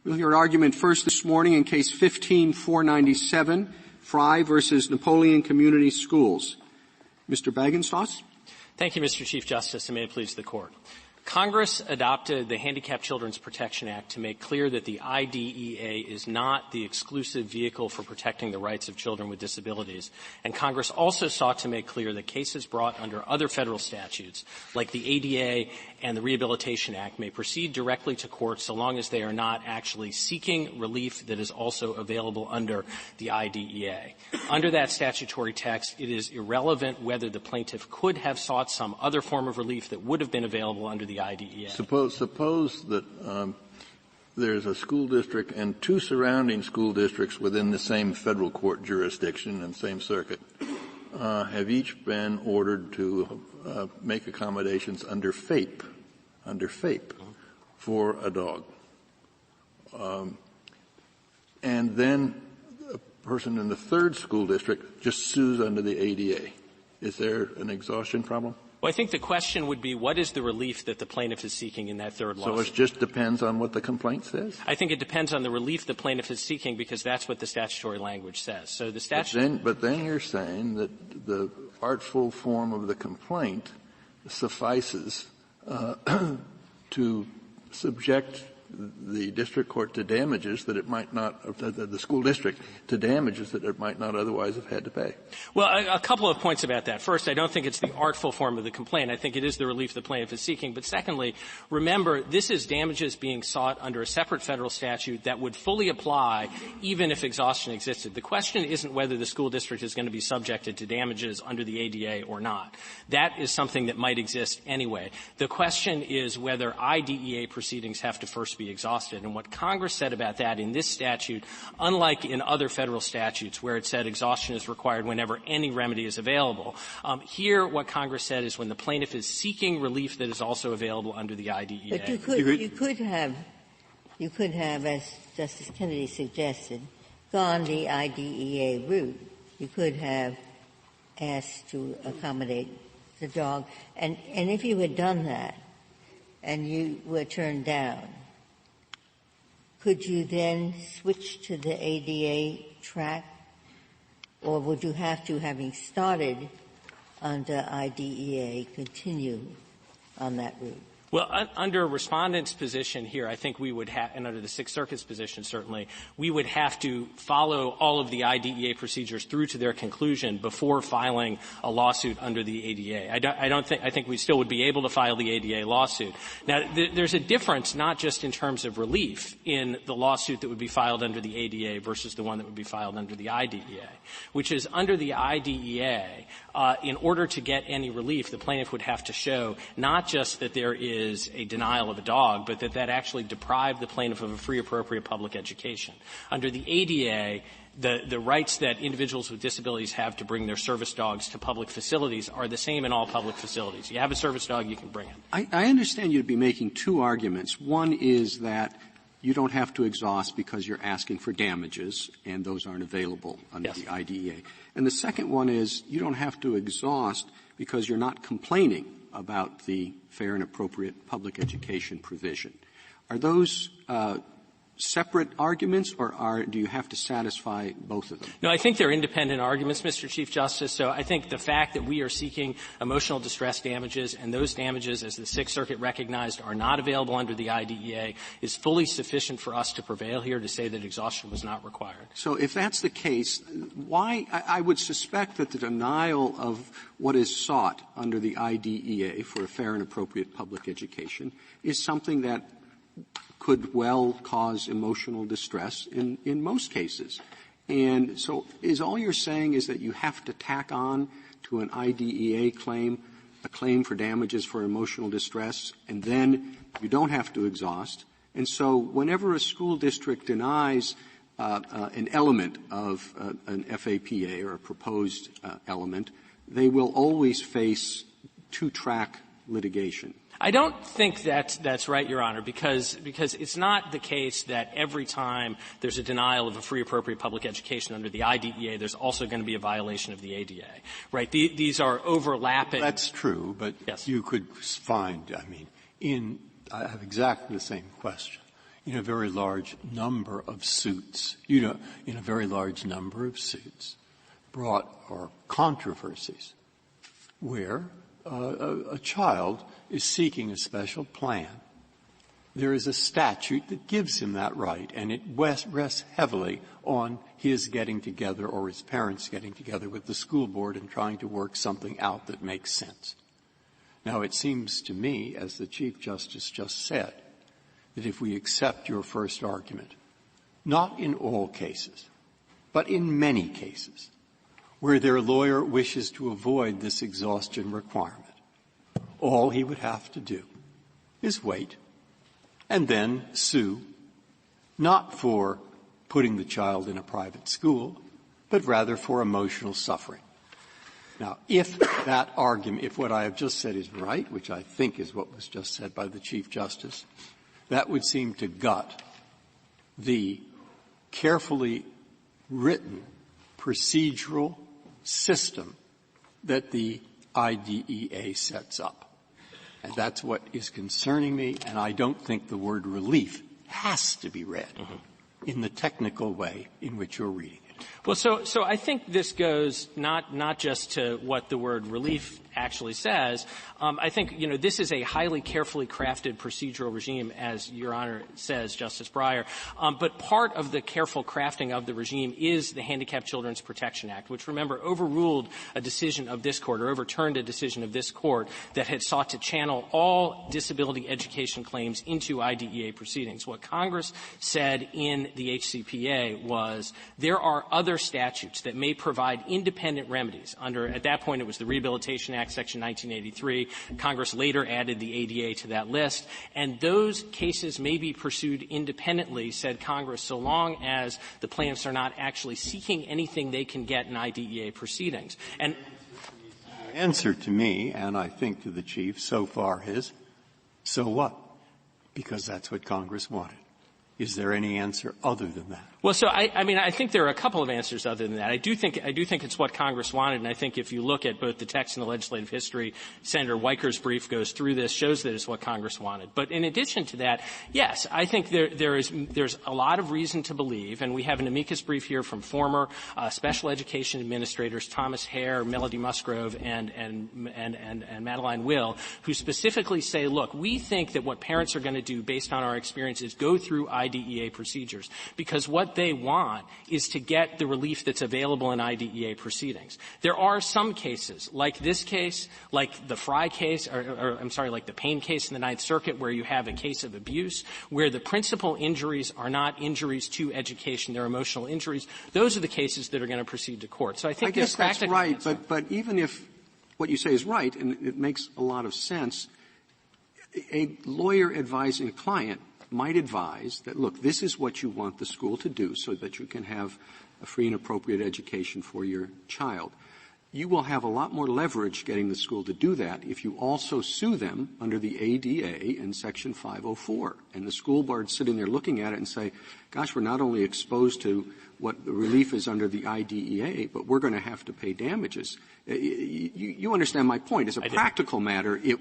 We'll hear argument first this morning in Case 15-497, Fry versus Napoleon Community Schools. Mr. Bagenstoss? Thank you, Mr. Chief Justice, and may it please the Court. Congress adopted the Handicapped Children's Protection Act to make clear that the IDEA is not the exclusive vehicle for protecting the rights of children with disabilities. And Congress also sought to make clear that cases brought under other federal statutes, like the ADA and the Rehabilitation Act, may proceed directly to court so long as they are not actually seeking relief that is also available under the IDEA. Under that statutory text, it is irrelevant whether the plaintiff could have sought some other form of relief that would have been available under the IDEA. Suppose that there's a school district and two surrounding school districts within the same federal court jurisdiction and same circuit have each been ordered to make accommodations under FAPE for a dog. And then a person in the third school district just sues under the ADA. Is there an exhaustion problem? Well, I think the question would be, what is the relief that the plaintiff is seeking in that third lawsuit? So it just depends on what the complaint says? I think it depends on the relief the plaintiff is seeking, because that's what the statutory language says. So the statute. But then you're saying that the artful form of the complaint suffices to subject the district court to damages that it might not, the school district to damages that it might not otherwise have had to pay. Well, a couple of points about that. First, I don't think it's the artful form of the complaint. I think it is the relief the plaintiff is seeking. But secondly, remember, this is damages being sought under a separate federal statute that would fully apply even if exhaustion existed. The question isn't whether the school district is going to be subjected to damages under the ADA or not. That is something that might exist anyway. The question is whether IDEA proceedings have to first be exhausted. And what Congress said about that in this statute, unlike in other federal statutes where it said exhaustion is required whenever any remedy is available, here what Congress said is when the plaintiff is seeking relief that is also available under the IDEA. But you could have, as Justice Kennedy suggested, gone the IDEA route. You could have asked to accommodate the dog. And if you had done that and you were turned down, could you then switch to the ADA track, or would you have to, having started under IDEA, continue on that route? Well, under Respondent's position here, I think we would have, and under the Sixth Circuit's position certainly, we would have to follow all of the IDEA procedures through to their conclusion before filing a lawsuit under the ADA. I think we still would be able to file the ADA lawsuit. Now, there's a difference not just in terms of relief in the lawsuit that would be filed under the ADA versus the one that would be filed under the IDEA, which is under the IDEA, in order to get any relief, the plaintiff would have to show not just that there is a denial of a dog, but that actually deprived the plaintiff of a free, appropriate public education. Under the ADA, the rights that individuals with disabilities have to bring their service dogs to public facilities are the same in all public facilities. You have a service dog, you can bring it. I understand you'd be making two arguments. One is that you don't have to exhaust because you're asking for damages, and those aren't available under the IDEA. And the second one is you don't have to exhaust because you're not complaining about the fair and appropriate public education provision. Are those separate arguments, or do you have to satisfy both of them? No, I think they're independent arguments, Mr. Chief Justice. So I think the fact that we are seeking emotional distress damages, and those damages, as the Sixth Circuit recognized, are not available under the IDEA, is fully sufficient for us to prevail here to say that exhaustion was not required. So if that's the case, why I would suspect that the denial of what is sought under the IDEA for a fair and appropriate public education is something that could well cause emotional distress in most cases. And so is all you're saying is that you have to tack on to an IDEA claim, a claim for damages for emotional distress, and then you don't have to exhaust. And so whenever a school district denies an element of an FAPA or a proposed element, they will always face two-track litigation. I don't think that's right, Your Honor, because it's not the case that every time there's a denial of a free, appropriate public education under the IDEA, there's also going to be a violation of the ADA, right? These are overlapping. That's true, but yes. You could find, I have exactly the same question. in a very large number of suits, brought or controversies where a child is seeking a special plan. There is a statute that gives him that right, and it rests heavily on his getting together or his parents getting together with the school board and trying to work something out that makes sense. Now, it seems to me, as the Chief Justice just said, that if we accept your first argument, not in all cases, but in many cases, where their lawyer wishes to avoid this exhaustion requirement, all he would have to do is wait and then sue, not for putting the child in a private school, but rather for emotional suffering. Now, if that argument, if what I have just said is right, which I think is what was just said by the Chief Justice, that would seem to gut the carefully written procedural system that the IDEA sets up. And that's what is concerning me, and I don't think the word relief has to be read in the technical way in which you're reading it. Well, so I think this goes not just to what the word relief actually says. I think, this is a highly carefully crafted procedural regime, as Your Honor says, Justice Breyer. But part of the careful crafting of the regime is the Handicapped Children's Protection Act, which, remember, overruled a decision of this court or overturned a decision of this court that had sought to channel all disability education claims into IDEA proceedings. What Congress said in the HCPA was there are other statutes that may provide independent remedies under, at that point it was the Rehabilitation Act, Section 1983. Congress later added the ADA to that list. And those cases may be pursued independently, said Congress, so long as the plaintiffs are not actually seeking anything they can get in IDEA proceedings. And the answer to me, and I think to the Chief so far, is, so what? Because that's what Congress wanted. Is there any answer other than that? Well, so I think there are a couple of answers other than that. I do think it's what Congress wanted, and I think if you look at both the text and the legislative history, Senator Weiker's brief goes through this, shows that it's what Congress wanted. But in addition to that, yes, I think there's a lot of reason to believe, and we have an amicus brief here from former special education administrators Thomas Hare, Melody Musgrove, and Madeline Will, who specifically say, look, we think that what parents are going to do based on our experience is go through IDEA procedures, because what they want is to get the relief that's available in IDEA proceedings. There are some cases, like this case, like the Fry case, like the Payne case in the Ninth Circuit, where you have a case of abuse, where the principal injuries are not injuries to education, they're emotional injuries. Those are the cases that are going to proceed to court. So I think guess that's right, but even if what you say is right, and it makes a lot of sense, a lawyer advising a client might advise that, look, this is what you want the school to do so that you can have a free and appropriate education for your child. You will have a lot more leverage getting the school to do that if you also sue them under the ADA and Section 504. And the school board's sitting there looking at it and say, gosh, we're not only exposed to what the relief is under the IDEA, but we're going to have to pay damages. You understand my point. As a practical matter, it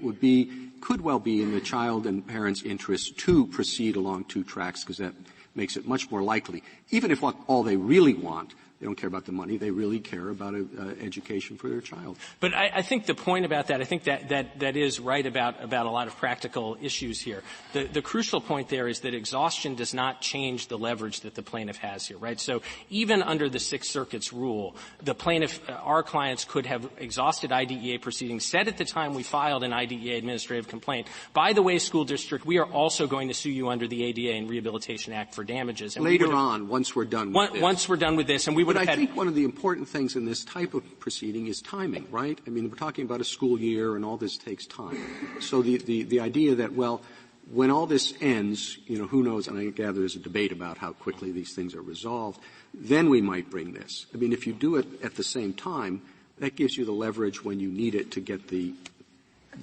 could well be in the child and parent's interest to proceed along two tracks, because that makes it much more likely. Even if all they really want, they don't care about the money, they really care about education for their child. But I think the point about that, I think that is right about a lot of practical issues here. The crucial point there is that exhaustion does not change the leverage that the plaintiff has here, right? So even under the Sixth Circuit's rule, the plaintiff, our clients could have exhausted IDEA proceedings, said at the time we filed an IDEA administrative complaint, by the way, school district, we are also going to sue you under the ADA and Rehabilitation Act for damages. And later on, once we're done with this. Once we're done with this, and we would have had. I think one of the important things in this type of proceeding is timing, right? I mean, we're talking about a school year, and all this takes time. So the idea that, well, when all this ends, who knows, and I gather there's a debate about how quickly these things are resolved, then we might bring this. I mean, if you do it at the same time, that gives you the leverage when you need it to get the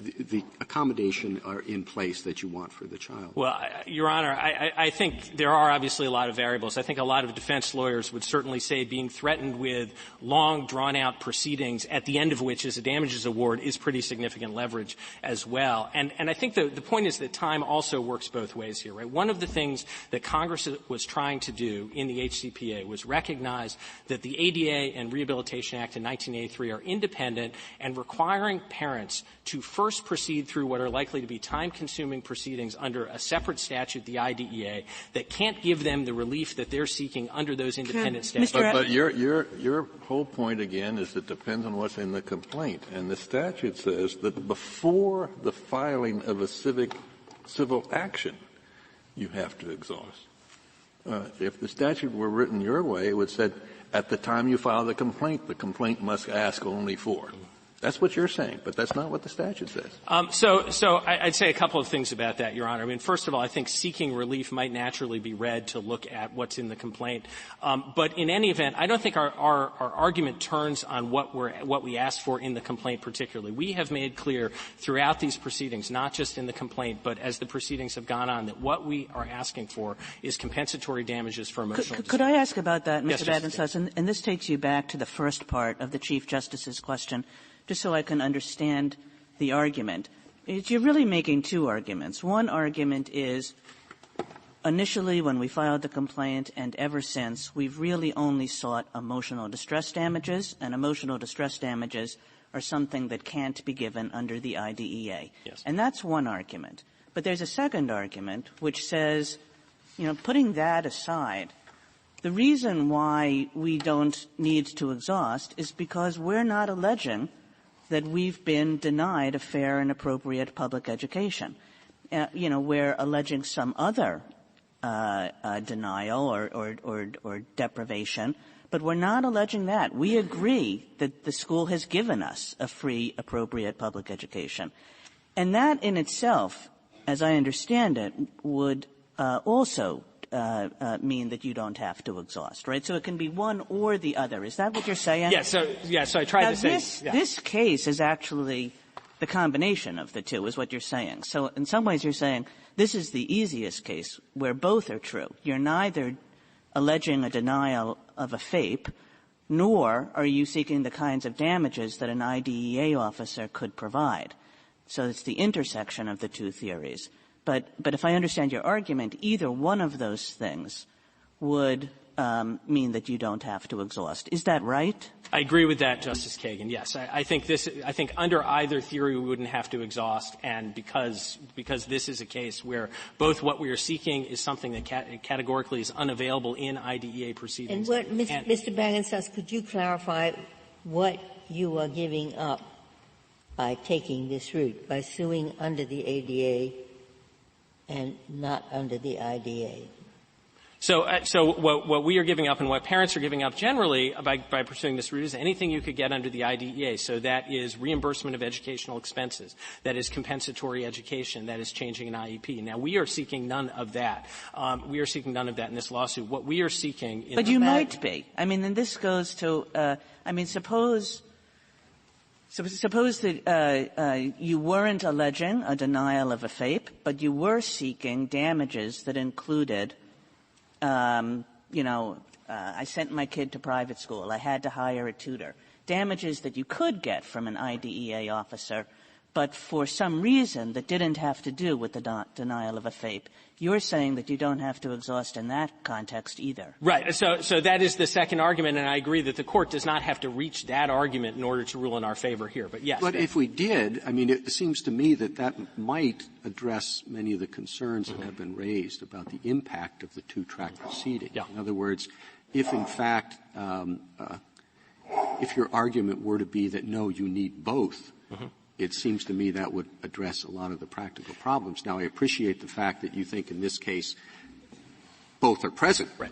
the accommodation are in place that you want for the child? Well, Your Honor, I think there are obviously a lot of variables. I think a lot of defense lawyers would certainly say being threatened with long, drawn-out proceedings at the end of which is a damages award is pretty significant leverage as well. And I think the point is that time also works both ways here, right? One of the things that Congress was trying to do in the HCPA was recognize that the ADA and Rehabilitation Act in 1983 are independent and requiring parents to first proceed through what are likely to be time-consuming proceedings under a separate statute, the IDEA, that can't give them the relief that they're seeking under those independent statutes. But your whole point, again, is it depends on what's in the complaint. And the statute says that before the filing of a civil action, you have to exhaust. If the statute were written your way, it would say at the time you file the complaint must ask only for. That's what you're saying, but that's not what the statute says. So I'd say a couple of things about that, Your Honor. I mean, first of all, I think seeking relief might naturally be read to look at what's in the complaint. But in any event, I don't think our argument turns on what we asked for in the complaint particularly. We have made clear throughout these proceedings, not just in the complaint, but as the proceedings have gone on, that what we are asking for is compensatory damages for emotional distress. Could I ask about that, Mr. Yes, Bagenstos? And this takes you back to the first part of the Chief Justice's question, just so I can understand the argument. You're really making two arguments. One argument is initially when we filed the complaint and ever since, we've really only sought emotional distress damages, and emotional distress damages are something that can't be given under the IDEA. Yes. And that's one argument. But there's a second argument which says, putting that aside, the reason why we don't need to exhaust is because we're not alleging that we've been denied a fair and appropriate public education. We're alleging some other denial or deprivation, but we're not alleging that. We agree that the school has given us a free, appropriate public education. And that in itself, as I understand it, would also mean that you don't have to exhaust, right? So it can be one or the other. Is that what you're saying? Yes. So I tried to say this case is actually the combination of the two, is what you're saying. So in some ways, you're saying this is the easiest case where both are true. You're neither alleging a denial of a FAPE, nor are you seeking the kinds of damages that an IDEA officer could provide. So it's the intersection of the two theories. But if I understand your argument, either one of those things would mean that you don't have to exhaust. Is that right? I agree with that, Justice Kagan. Yes. I think under either theory we wouldn't have to exhaust, and because this is a case where both what we are seeking is something that categorically is unavailable in IDEA proceedings. And Mr. Bagenstos, could you clarify what you are giving up by taking this route, by suing under the ADA and not under the IDEA? So what we are giving up and what parents are giving up generally by pursuing this route is anything you could get under the IDEA. So that is reimbursement of educational expenses. That is compensatory education. That is changing an IEP. Now, we are seeking none of that. We are seeking none of that in this lawsuit. What we are seeking is... But you might be. I mean, and this goes to, suppose that you weren't alleging a denial of a FAPE, but you were seeking damages that included, I sent my kid to private school. I had to hire a tutor. Damages that you could get from an IDEA officer, but for some reason that didn't have to do with the denial of a FAPE. You're saying that you don't have to exhaust in that context either. Right. So that is the second argument, and I agree that the Court does not have to reach that argument in order to rule in our favor here. But yes. But if we did, I mean, it seems to me that might address many of the concerns that have been raised about the impact of the two-track proceeding. Yeah. In other words, if in fact, if your argument were to be that no, you need both, it seems to me that would address a lot of the practical problems. Now, I appreciate the fact that you think in this case both are present. Right.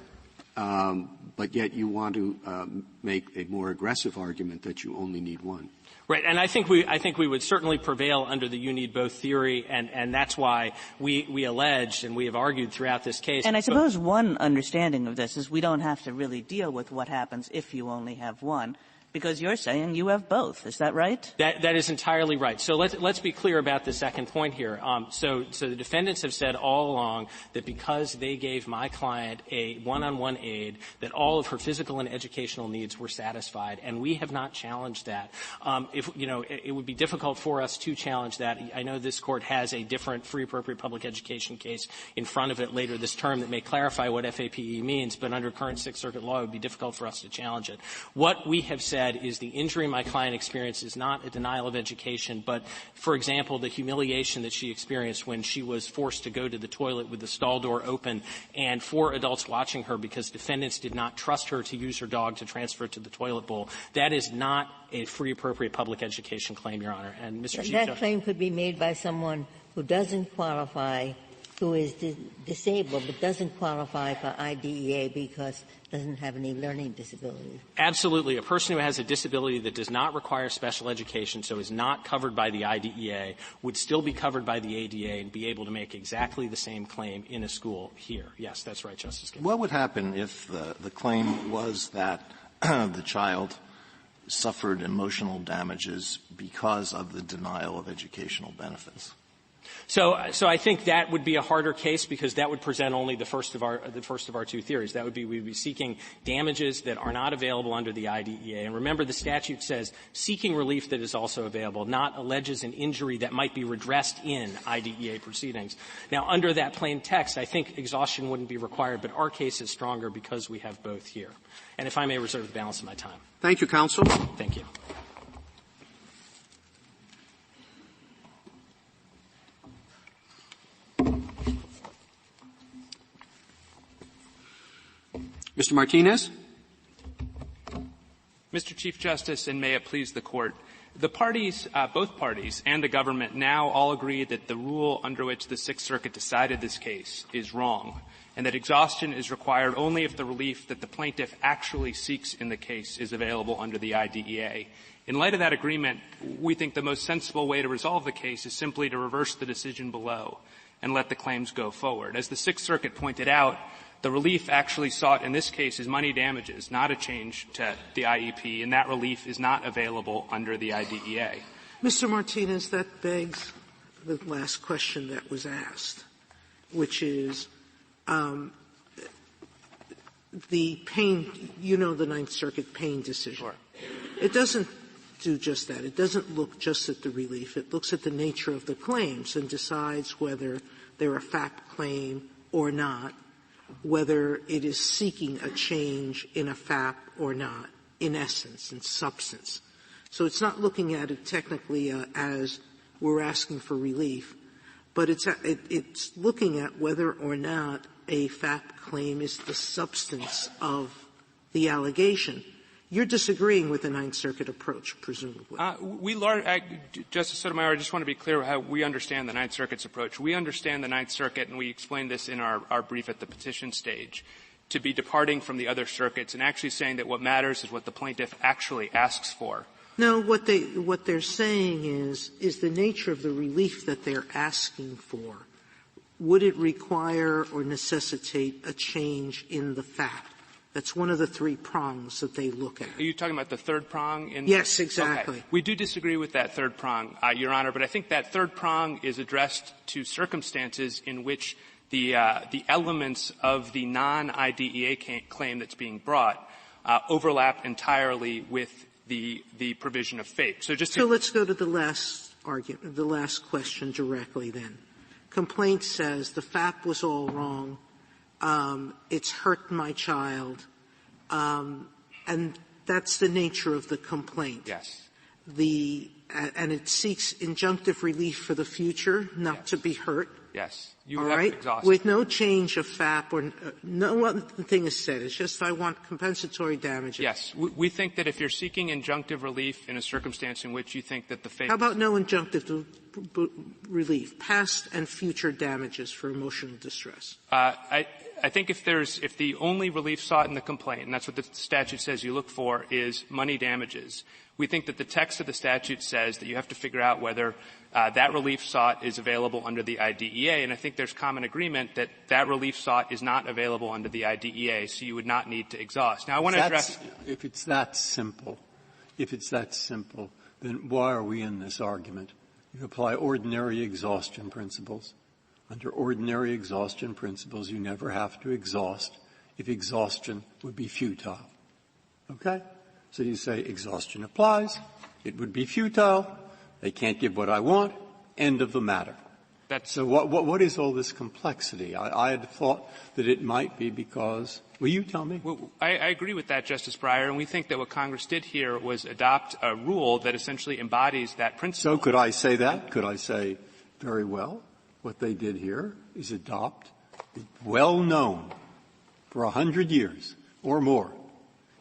But yet you want to make a more aggressive argument that you only need one. Right. And I think we would certainly prevail under the you need both theory, and that's why we alleged and we have argued throughout this case. And I suppose one understanding of this is we don't have to really deal with what happens if you only have one, Because you're saying you have both. Is that right? That is entirely right. So let's be clear about the second point here. So the defendants have said all along that because they gave my client a one-on-one aid, that all of her physical and educational needs were satisfied, and we have not challenged that. It would be difficult for us to challenge that. I know this court has a different free appropriate public education case in front of it later this term that may clarify what FAPE means, but under current Sixth Circuit law, it would be difficult for us to challenge it. What we have said is the injury my client experienced is not a denial of education, but, for example, the humiliation that she experienced when she was forced to go to the toilet with the stall door open and 4 adults watching her because defendants did not trust her to use her dog to transfer it to the toilet bowl. That is not a free appropriate public education claim, Your Honor. And Mr. Chief Justice, that claim could be made by someone who doesn't qualify, who is disabled but doesn't qualify for IDEA because doesn't have any learning disability. Absolutely. A person who has a disability that does not require special education, so is not covered by the IDEA, would still be covered by the ADA and be able to make exactly the same claim in a school here. Yes, that's right, Justice Ginsburg. What would happen if the claim was that the child suffered emotional damages because of the denial of educational benefits? So I think that would be a harder case because that would present only the first of our two theories. That would be we'd be seeking damages that are not available under the IDEA. And remember, the statute says seeking relief that is also available, not alleges an injury that might be redressed in IDEA proceedings. Now, under that plain text, I think exhaustion wouldn't be required, but our case is stronger because we have both here. And if I may reserve the balance of my time. Thank you, counsel. Thank you. Mr. Martinez. Mr. Chief Justice, and may it please the Court, the parties, both parties and the government now all agree that the rule under which the Sixth Circuit decided this case is wrong, and that exhaustion is required only if the relief that the plaintiff actually seeks in the case is available under the IDEA. In light of that agreement, we think the most sensible way to resolve the case is simply to reverse the decision below and let the claims go forward. As the Sixth Circuit pointed out, the relief actually sought in this case is money damages, not a change to the IEP, and that relief is not available under the IDEA. Mr. Martinez, that begs the last question that was asked, which is the Payne, the Ninth Circuit Payne decision. Sure. It doesn't do just that. It doesn't look just at the relief. It looks at the nature of the claims and decides whether they're a FAP claim or not, whether it is seeking a change in a FAP or not, in essence, in substance. So it's not looking at it technically as we're asking for relief, but it's looking at whether or not a FAP claim is the substance of the allegation. You're disagreeing with the Ninth Circuit approach, presumably. Justice Sotomayor, I just want to be clear how we understand the Ninth Circuit's approach. We understand the Ninth Circuit, and we explained this in our brief at the petition stage, to be departing from the other circuits and actually saying that what matters is what the plaintiff actually asks for. No, what they're saying is the nature of the relief that they're asking for. Would it require or necessitate a change in the FAP? That's one of the 3 prongs that they look at. Are you talking about the third prong? Yes, exactly. Okay. We do disagree with that third prong, Your Honor, but I think that third prong is addressed to circumstances in which the elements of the non-IDEA claim that's being brought overlap entirely with the provision of FAPE. So let's go to the last argument, the last question directly then. Complaint says the FAP was all wrong. It's hurt my child, and that's the nature of the complaint. Yes. And it seeks injunctive relief for the future, not to be hurt. Yes. All right? With no change of FAP or no other thing is said. It's just I want compensatory damages. Yes. We think that if you're seeking injunctive relief in a circumstance in which you think that the FAPE... How about no injunctive relief, past and future damages for emotional distress? I think if the only relief sought in the complaint, and that's what the statute says you look for, is money damages, we think that the text of the statute says that you have to figure out whether that relief sought is available under the IDEA, and I think there's common agreement that that relief sought is not available under the IDEA, so you would not need to exhaust. Now, I want to address... If it's that simple, if it's that simple, then why are we in this argument? You apply ordinary exhaustion principles. Under ordinary exhaustion principles, you never have to exhaust if exhaustion would be futile. Okay? So you say exhaustion applies. It would be futile. They can't give what I want. End of the matter. So what is all this complexity? I had thought that it might be because — will you tell me? Well, I agree with that, Justice Breyer, and we think that what Congress did here was adopt a rule that essentially embodies that principle. So could I say that? Could I say, very well, what they did here is adopt the well-known for 100 years or more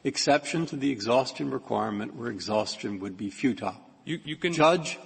exception to the exhaustion requirement where exhaustion would be futile. You can — Judge,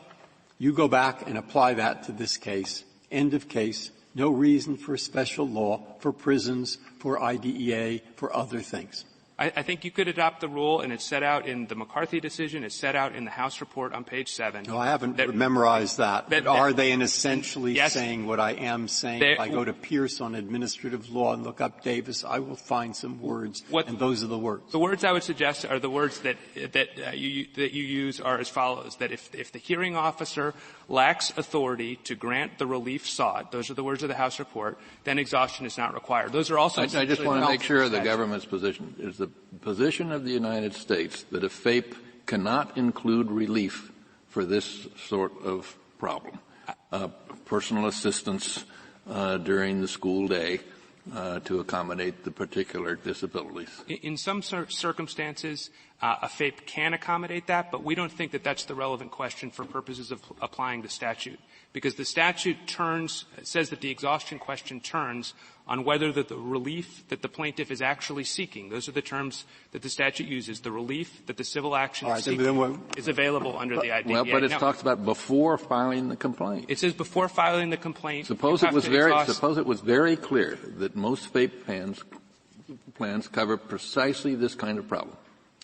you go back and apply that to this case. End of case. No reason for special law, for prisons, for IDEA, for other things. I think you could adopt the rule, and it's set out in the McCarthy decision. It's set out in the House report on page 7. No, I haven't memorized that. But are they essentially yes, saying what I am saying? If I go to Pierce on administrative law and look up Davis, I will find some words, and those are the words. The words I would suggest are the words that you use are as follows, that if the hearing officer lacks authority to grant the relief sought, those are the words of the House report, then exhaustion is not required. Those are also — I just want to make sure the government's position is the position of the United States that a FAPE cannot include relief for this sort of problem, personal assistance during the school day to accommodate the particular disabilities. In some circumstances, a FAPE can accommodate that, but we don't think that that's the relevant question for purposes of applying the statute, because the statute says that the exhaustion question turns on whether the relief that the plaintiff is actually seeking — those are the terms that the statute uses — the relief that the civil action is seeking is available under the IDEA. Well, but it talks about before filing the complaint. It says before filing the complaint. Suppose it was very clear that most FAPE plans cover precisely this kind of problem.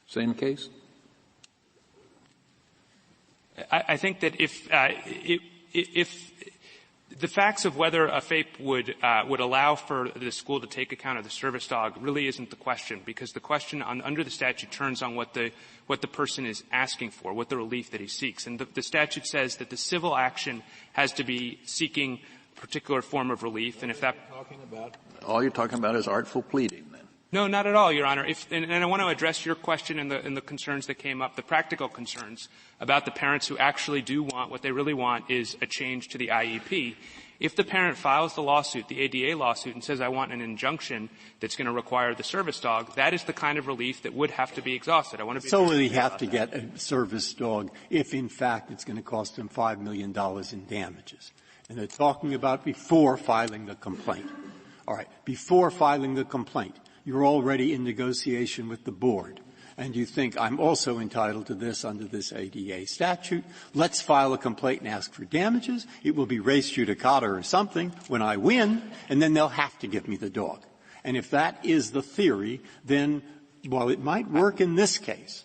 Same case? I think that if the facts of whether a FAPE would allow for the school to take account of the service dog really isn't the question, because the question under the statute turns on what the person is asking for, what the relief that he seeks. And the statute says that the civil action has to be seeking a particular form of relief, and if that — All you're talking about is artful pleading, then. No, not at all, Your Honor. And I want to address your question and the concerns that came up, the practical concerns about the parents who actually do want — what they really want is a change to the IEP. If the parent files the lawsuit, the ADA lawsuit, and says, I want an injunction that's going to require the service dog, that is the kind of relief that would have to be exhausted. I want to be — So will he have to get a service dog if, in fact, it's going to cost him $5 million in damages? And they're talking about before filing the complaint. All right. Before filing the complaint, you're already in negotiation with the board, and you think, I'm also entitled to this under this ADA statute. Let's file a complaint and ask for damages. It will be res judicata or something when I win, and then they'll have to give me the dog. And if that is the theory, then while it might work in this case,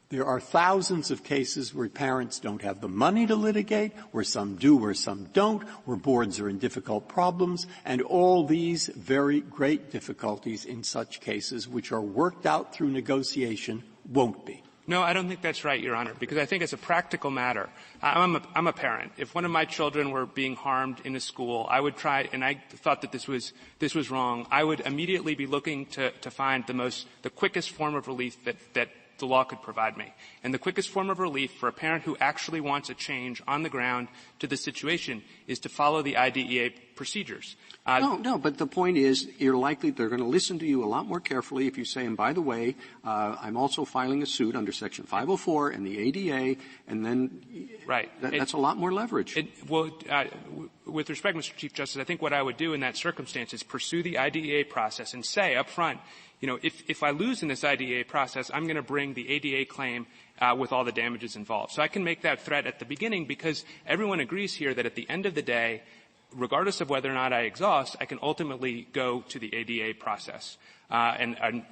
there are thousands of cases where parents don't have the money to litigate, where some do, where some don't, where boards are in difficult problems, and all these very great difficulties in such cases, which are worked out through negotiation, won't be. No, I don't think that's right, Your Honor, because I think as a practical matter, I'm a parent. If one of my children were being harmed in a school, I would try, and I thought that this was wrong, I would immediately be looking to find the quickest form of relief that the law could provide me. And the quickest form of relief for a parent who actually wants a change on the ground to the situation is to follow the IDEA procedures. No, but the point is they're going to listen to you a lot more carefully if you say, and by the way, I'm also filing a suit under Section 504 and the ADA, and then right. That's a lot more leverage. With respect, Mr. Chief Justice, I think what I would do in that circumstance is pursue the IDEA process and say up front, if I lose in this IDEA process, I'm going to bring the ADA claim with all the damages involved. So I can make that threat at the beginning because everyone agrees here that at the end of the day, regardless of whether or not I exhaust, I can ultimately go to the ADA process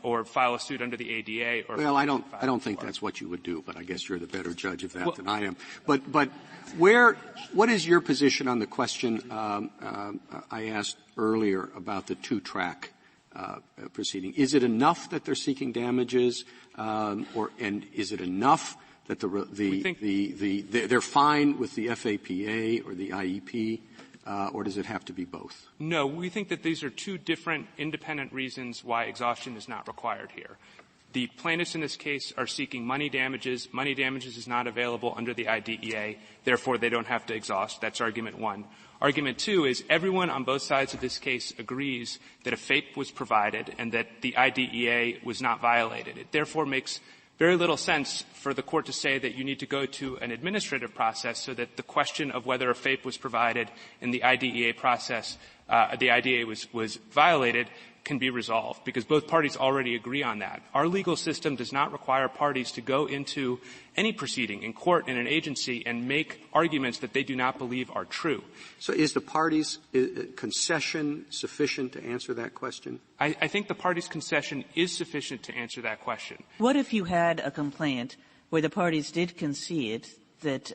or file a suit under the ADA. Well, I don't think that's what you would do, but I guess you're the better judge of that than I am. But what is your position on the question I asked earlier about the two-track proceeding. Is it enough that they're seeking damages, and is it enough that they're fine with the FAPA or the IEP, or does it have to be both? No, we think that these are two different independent reasons why exhaustion is not required here. The plaintiffs in this case are seeking money damages. Money damages is not available under the IDEA. Therefore, they don't have to exhaust. That's argument one. Argument two is everyone on both sides of this case agrees that a FAPE was provided and that the IDEA was not violated. It therefore makes very little sense for the court to say that you need to go to an administrative process so that the question of whether a FAPE was provided in the IDEA process, the IDEA was violated, can be resolved, because both parties already agree on that. Our legal system does not require parties to go into any proceeding in court, in an agency, and make arguments that they do not believe are true. So is the parties' concession sufficient to answer that question? I think the parties' concession is sufficient to answer that question. What if you had a complaint where the parties did concede that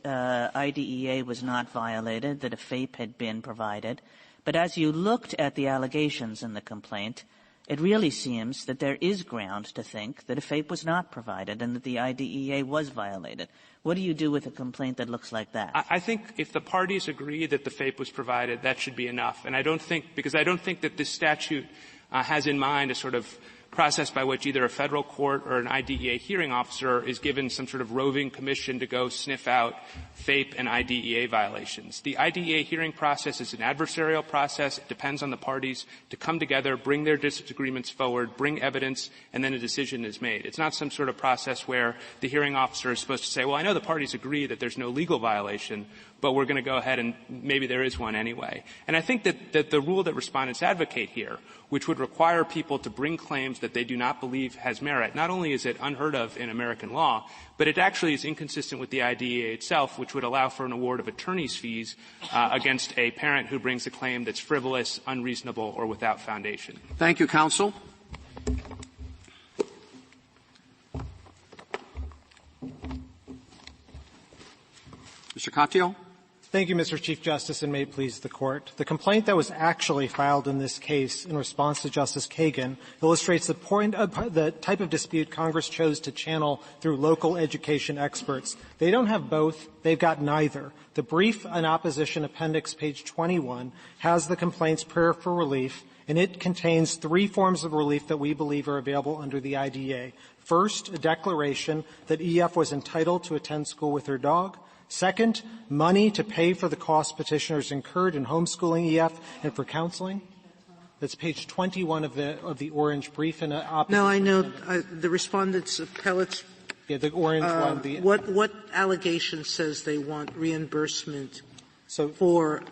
IDEA was not violated, that a FAPE had been provided, but as you looked at the allegations in the complaint, it really seems that there is ground to think that a FAPE was not provided and that the IDEA was violated. What do you do with a complaint that looks like that? I think if the parties agree that the FAPE was provided, that should be enough. And I don't think that this statute has in mind a sort of process by which either a federal court or an IDEA hearing officer is given some sort of roving commission to go sniff out FAPE and IDEA violations. The IDEA hearing process is an adversarial process. It depends on the parties to come together, bring their disagreements forward, bring evidence, and then a decision is made. It's not some sort of process where the hearing officer is supposed to say, well, I know the parties agree that there's no legal violation, but we're going to go ahead and maybe there is one anyway. And I think that the rule that respondents advocate here, which would require people to bring claims that they do not believe has merit, not only is it unheard of in American law, but it actually is inconsistent with the IDEA itself, which would allow for an award of attorney's fees against a parent who brings a claim that's frivolous, unreasonable, or without foundation. Thank you, counsel. Mr. Katyal. Thank you, Mr. Chief Justice, and may it please the Court. The complaint that was actually filed in this case in response to Justice Kagan illustrates the type of dispute Congress chose to channel through local education experts. They don't have both. They've got neither. The brief in opposition appendix, page 21, has the complaint's prayer for relief, and it contains three forms of relief that we believe are available under the IDEA. First, a declaration that EF was entitled to attend school with her dog. Second, money to pay for the costs petitioners incurred in homeschooling EF and for counseling. That's page 21 of the orange brief in opposition. No, I know the respondents' appellates. Yeah, the orange one. What allegation says they want reimbursement for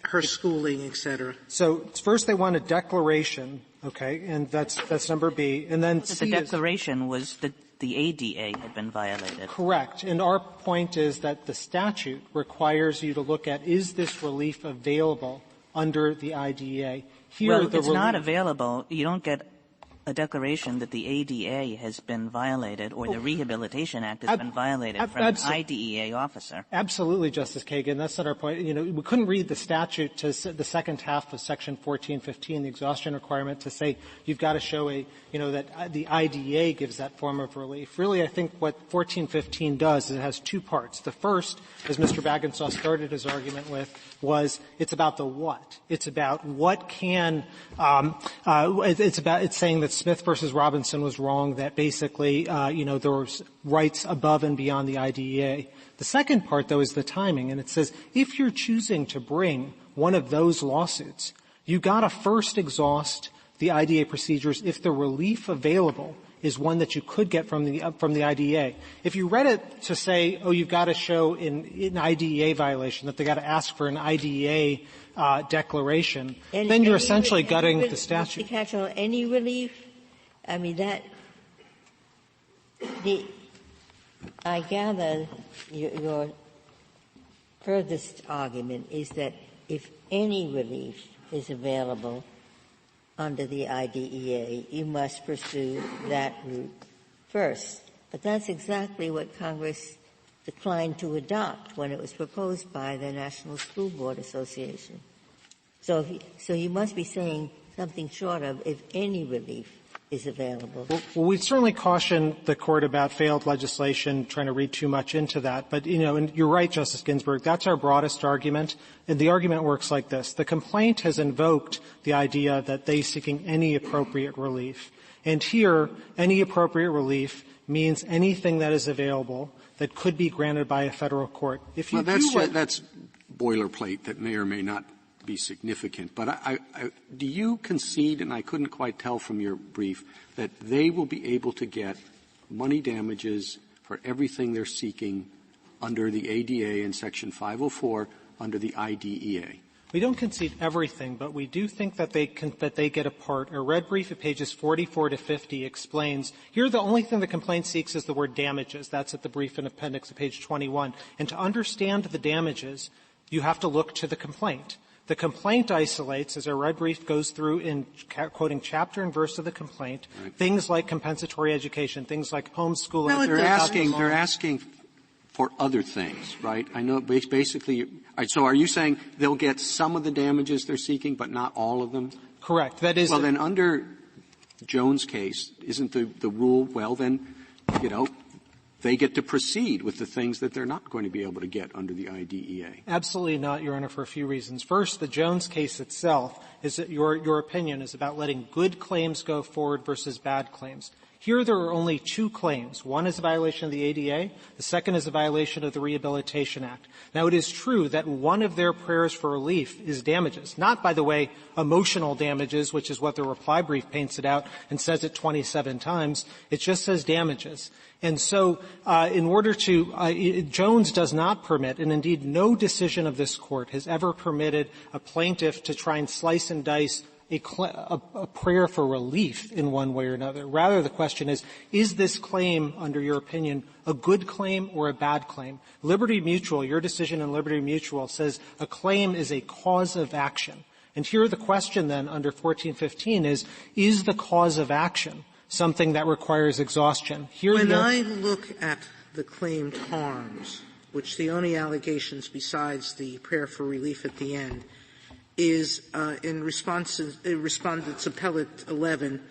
her schooling, et cetera? So first they want a declaration, okay, and that's number B, and then C. The declaration was that the ADA had been violated. Correct. And our point is that the statute requires you to look at, is this relief available under the IDEA? Here, well, it's not available. You don't get a declaration that the ADA has been violated or the Rehabilitation Act has been violated from an IDEA officer. Absolutely, Justice Kagan. That's not our point. You know, we couldn't read the statute to the second half of Section 1415, the exhaustion requirement, to say you've got to show that the IDEA gives that form of relief. Really, I think what 1415 does is it has two parts. The first, as Mr. Bagginsaw started his argument with, was it's about the what. It's about what can it's saying that Smith versus Robinson was wrong, that basically, there was rights above and beyond the IDEA. The second part, though, is the timing, and it says if you're choosing to bring one of those lawsuits, you got to first exhaust the IDEA procedures if the relief available is one that you could get from the IDEA. If you read it to say, you've got to show an IDEA violation, that they got to ask for an IDEA declaration, then you're essentially gutting the statute. To catch on any relief, I mean I gather your furthest argument is that if any relief is available under the IDEA, you must pursue that route first. But that's exactly what Congress declined to adopt when it was proposed by the National School Board Association. So you must be saying something short of if any relief is available. Well, we certainly caution the Court about failed legislation, trying to read too much into that. But, and you're right, Justice Ginsburg, that's our broadest argument. And the argument works like this. The complaint has invoked the idea that they're seeking any appropriate relief. And here, any appropriate relief means anything that is available that could be granted by a federal court. If you that's boilerplate that may or may not be significant. But do you concede, and I couldn't quite tell from your brief, that they will be able to get money damages for everything they're seeking under the ADA and Section 504 under the IDEA? We don't concede everything, but we do think that they get a part. Our red brief at pages 44 to 50 explains, here the only thing the complaint seeks is the word damages. That's at the brief in appendix at page 21. And to understand the damages, you have to look to the complaint. The complaint isolates, as our red brief goes through in quoting chapter and verse of the complaint, things like compensatory education, things like homeschooling. No, they're asking for other things, right? I know basically. All right, so are you saying they'll get some of the damages they're seeking, but not all of them? Correct. That is. Well, then under Jones' case, isn't the rule? Well, then, they get to proceed with the things that they're not going to be able to get under the IDEA. Absolutely not, Your Honor, for a few reasons. First, the Jones case itself is that your opinion is about letting good claims go forward versus bad claims. Here there are only two claims. One is a violation of the ADA. The second is a violation of the Rehabilitation Act. Now, it is true that one of their prayers for relief is damages. Not, by the way, emotional damages, which is what the reply brief paints it out and says it 27 times. It just says damages. And so, in order to, Jones does not permit, and indeed no decision of this Court has ever permitted a plaintiff to try and slice and dice a prayer for relief in one way or another. Rather, the question is this claim, under your opinion, a good claim or a bad claim? Liberty Mutual, your decision in Liberty Mutual says a claim is a cause of action. And here the question then under 1415 is the cause of action something that requires exhaustion? When I look at the claimed harms, which the only allegations besides the prayer for relief at the end is in Respondent's Appellate 11,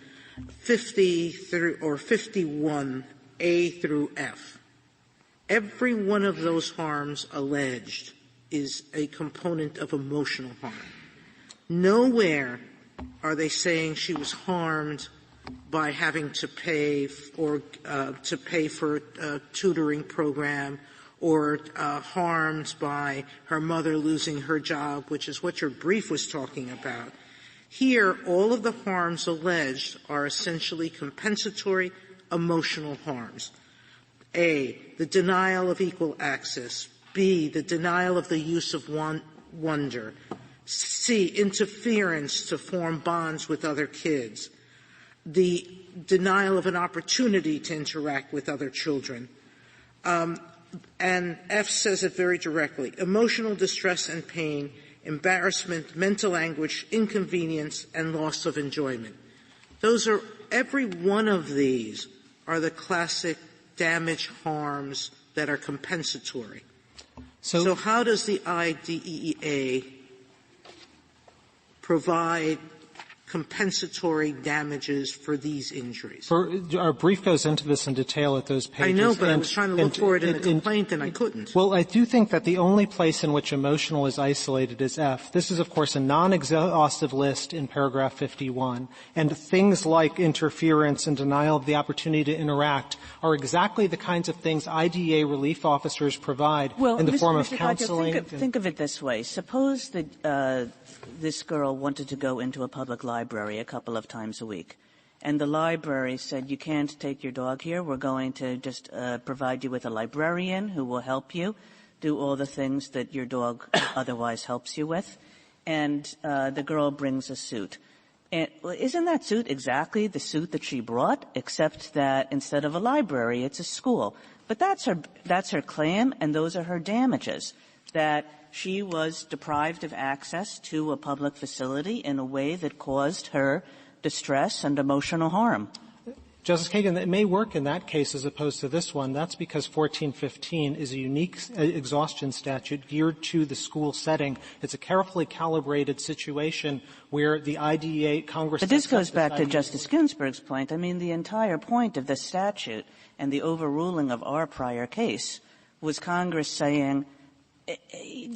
50 through or 51, A through F. Every one of those harms alleged is a component of emotional harm. Nowhere are they saying she was harmed by having to pay for a tutoring program, or harmed by her mother losing her job, which is what your brief was talking about. Here, all of the harms alleged are essentially compensatory emotional harms. A, the denial of equal access. B, the denial of the use of wonder. C, interference to form bonds with other kids. The denial of an opportunity to interact with other children. And F says it very directly, emotional distress and pain, embarrassment, mental anguish, inconvenience, and loss of enjoyment. Every one of these are the classic damage harms that are compensatory. So how does the IDEA provide compensatory damages for these injuries? Our brief goes into this in detail at those pages. I know, but I was trying to look for it in the complaint, and I couldn't. Well, I do think that the only place in which emotional is isolated is F. This is, of course, a non-exhaustive list in paragraph 51. And things like interference and denial of the opportunity to interact are exactly the kinds of things IDEA relief officers provide in the form of counseling. Think of it this way. Suppose that this girl wanted to go into a public library a couple of times a week, and the library said, you can't take your dog here. We're going to just provide you with a librarian who will help you do all the things that your dog otherwise helps you with. And the girl brings a suit. And isn't that suit exactly the suit that she brought, except that instead of a library, it's a school? But that's her claim, and those are her damages, that she was deprived of access to a public facility in a way that caused her distress and emotional harm. Justice Kagan, it may work in that case as opposed to this one. That's because 1415 is a unique exhaustion statute geared to the school setting. It's a carefully calibrated situation where the IDEA, Congress... But this goes back to Justice Ginsburg's point. I mean, the entire point of the statute and the overruling of our prior case was Congress saying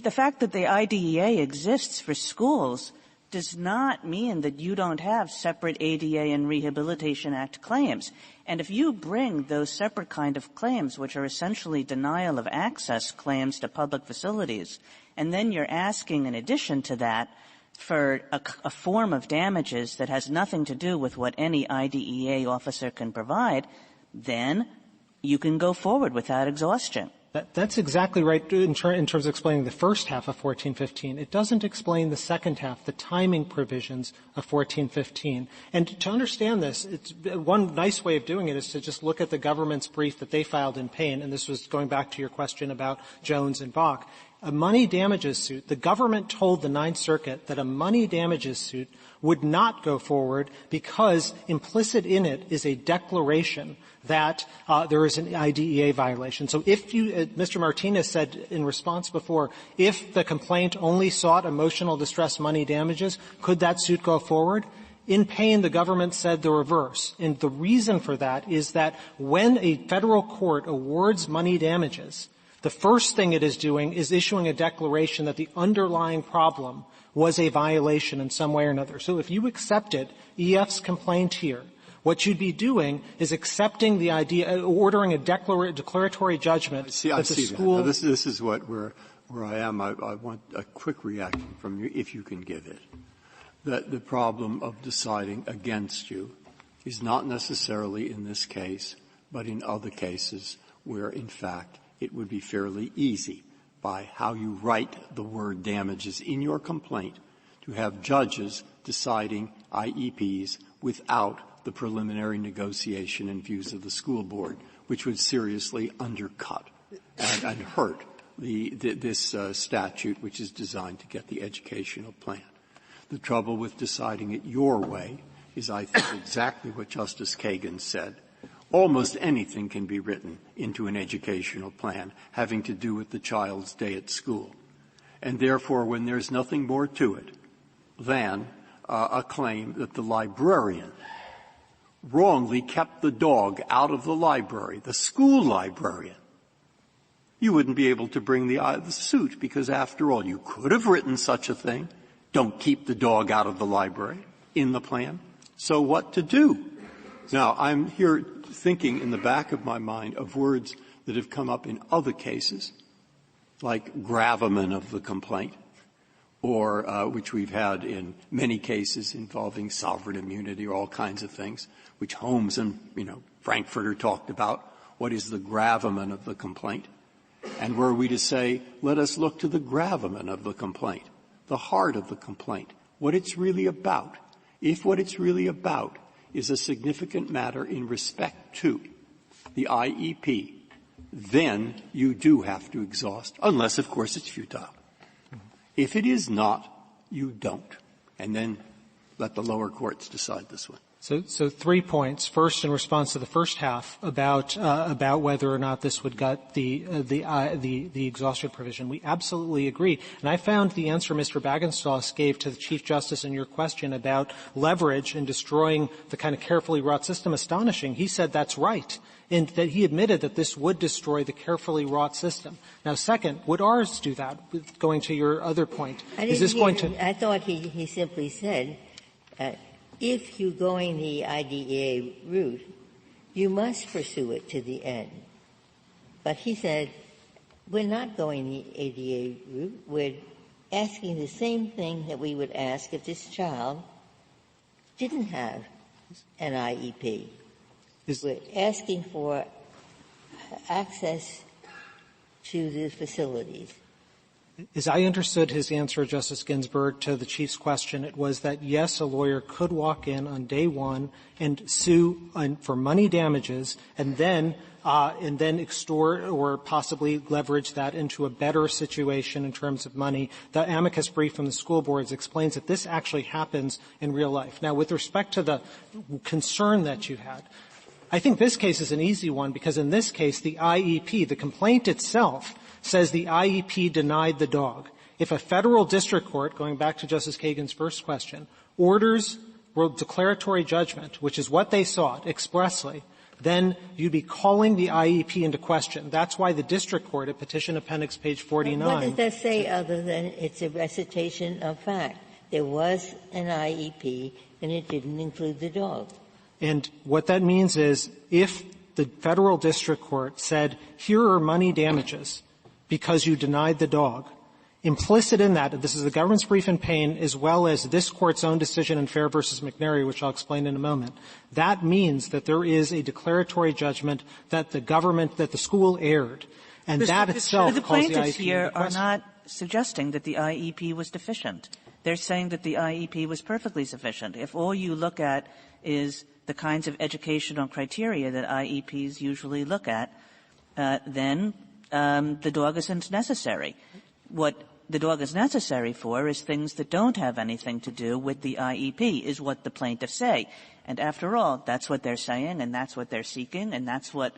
the fact that the IDEA exists for schools does not mean that you don't have separate ADA and Rehabilitation Act claims. And if you bring those separate kind of claims, which are essentially denial of access claims to public facilities, and then you're asking in addition to that for a form of damages that has nothing to do with what any IDEA officer can provide, then you can go forward without exhaustion. That's exactly right in terms of explaining the first half of 1415. It doesn't explain the second half, the timing provisions of 1415. And to understand this, it's one nice way of doing it is to just look at the government's brief that they filed in Payne, and this was going back to your question about Jones and Bach. A money damages suit, the government told the Ninth Circuit that a money damages suit would not go forward because implicit in it is a declaration that there is an IDEA violation. So if you, Mr. Martinez said in response before, if the complaint only sought emotional distress money damages, could that suit go forward? In Payne, the government said the reverse. And the reason for that is that when a federal court awards money damages, the first thing it is doing is issuing a declaration that the underlying problem was a violation in some way or another. So if you accepted EF's complaint here, what you'd be doing is accepting the idea, ordering a declaratory judgment that the school. That. This is where I am. I want a quick reaction from you, if you can give it. That the problem of deciding against you is not necessarily in this case, but in other cases where, in fact, it would be fairly easy by how you write the word damages in your complaint to have judges deciding IEPs without the preliminary negotiation and views of the school board, which would seriously undercut and hurt this statute, which is designed to get the educational plan. The trouble with deciding it your way is, I think, exactly what Justice Kagan said. Almost anything can be written into an educational plan having to do with the child's day at school. And therefore, when there's nothing more to it than a claim that the librarian wrongly kept the dog out of the library, the school librarian, you wouldn't be able to bring the suit because, after all, you could have written such a thing. Don't keep the dog out of the library in the plan. So what to do? Now, I'm here thinking in the back of my mind of words that have come up in other cases, like gravamen of the complaint, or which we've had in many cases involving sovereign immunity or all kinds of things, which Holmes and, Frankfurter talked about. What is the gravamen of the complaint? And were we to say, let us look to the gravamen of the complaint, the heart of the complaint, what it's really about. If what it's really about is a significant matter in respect to the IEP, then you do have to exhaust, unless, of course, it's futile. If it is not, you don't. And then let the lower courts decide this one. So 3 points. First, in response to the first half about whether or not this would gut the exhaustion provision, we absolutely agree. And I found the answer Mr. Bagenstos gave to the Chief Justice in your question about leverage and destroying the kind of carefully wrought system astonishing. He said that's right, and that he admitted that this would destroy the carefully wrought system. Now, second, would ours do that? Going to your other point, is this going to? I thought he simply said, if you're going the IDEA route, you must pursue it to the end. But he said, we're not going the ADA route. We're asking the same thing that we would ask if this child didn't have an IEP. We're asking for access to the facilities. As I understood his answer, Justice Ginsburg, to the Chief's question, it was that, yes, a lawyer could walk in on day one and sue for money damages and then extort or possibly leverage that into a better situation in terms of money. The amicus brief from the school boards explains that this actually happens in real life. Now, with respect to the concern that you had, I think this case is an easy one because in this case, the IEP, the complaint itself, says the IEP denied the dog. If a federal district court, going back to Justice Kagan's first question, orders declaratory judgment, which is what they sought expressly, then you'd be calling the IEP into question. That's why the district court at Petition Appendix page 49. What does that say other than it's a recitation of fact? There was an IEP and it didn't include the dog. And what that means is if the federal district court said, here are money damages because you denied the dog, implicit in that, this is the government's brief in Payne as well as this court's own decision in Fair versus McNary, which I'll explain in a moment, that means that there is a declaratory judgment that the government, that the school erred. And that itself calls the IEP into question. The plaintiffs here are not suggesting that the IEP was deficient. They're saying that the IEP was perfectly sufficient. If all you look at is the kinds of educational criteria that IEPs usually look at, then the dog isn't necessary. What the dog is necessary for is things that don't have anything to do with the IEP, is what the plaintiffs say. And after all, that's what they're saying, and that's what they're seeking, and that's what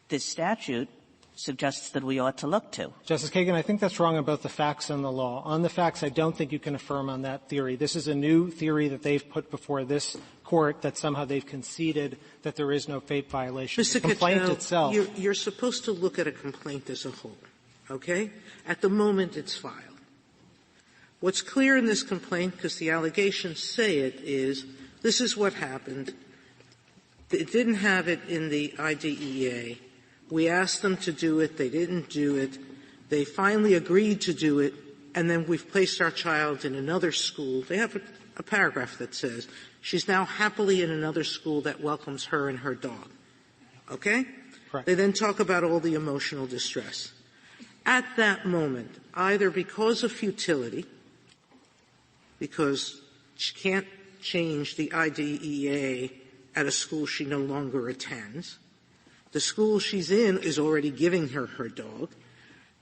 this statute suggests that we ought to look to. Justice Kagan, I think that's wrong on both the facts and the law. On the facts, I don't think you can affirm on that theory. This is a new theory that they've put before this court that somehow they've conceded that there is no FAPE violation. Mr. The complaint itself. You're supposed to look at a complaint as a whole, okay? At the moment it's filed. What's clear in this complaint, because the allegations say it, is this is what happened. It didn't have it in the IDEA. We asked them to do it. They didn't do it. They finally agreed to do it, and then we've placed our child in another school. They have a paragraph that says she's now happily in another school that welcomes her and her dog. Okay? Correct. They then talk about all the emotional distress. At that moment, either because of futility, because she can't change the IDEA at a school she no longer attends, the school she's in is already giving her her dog,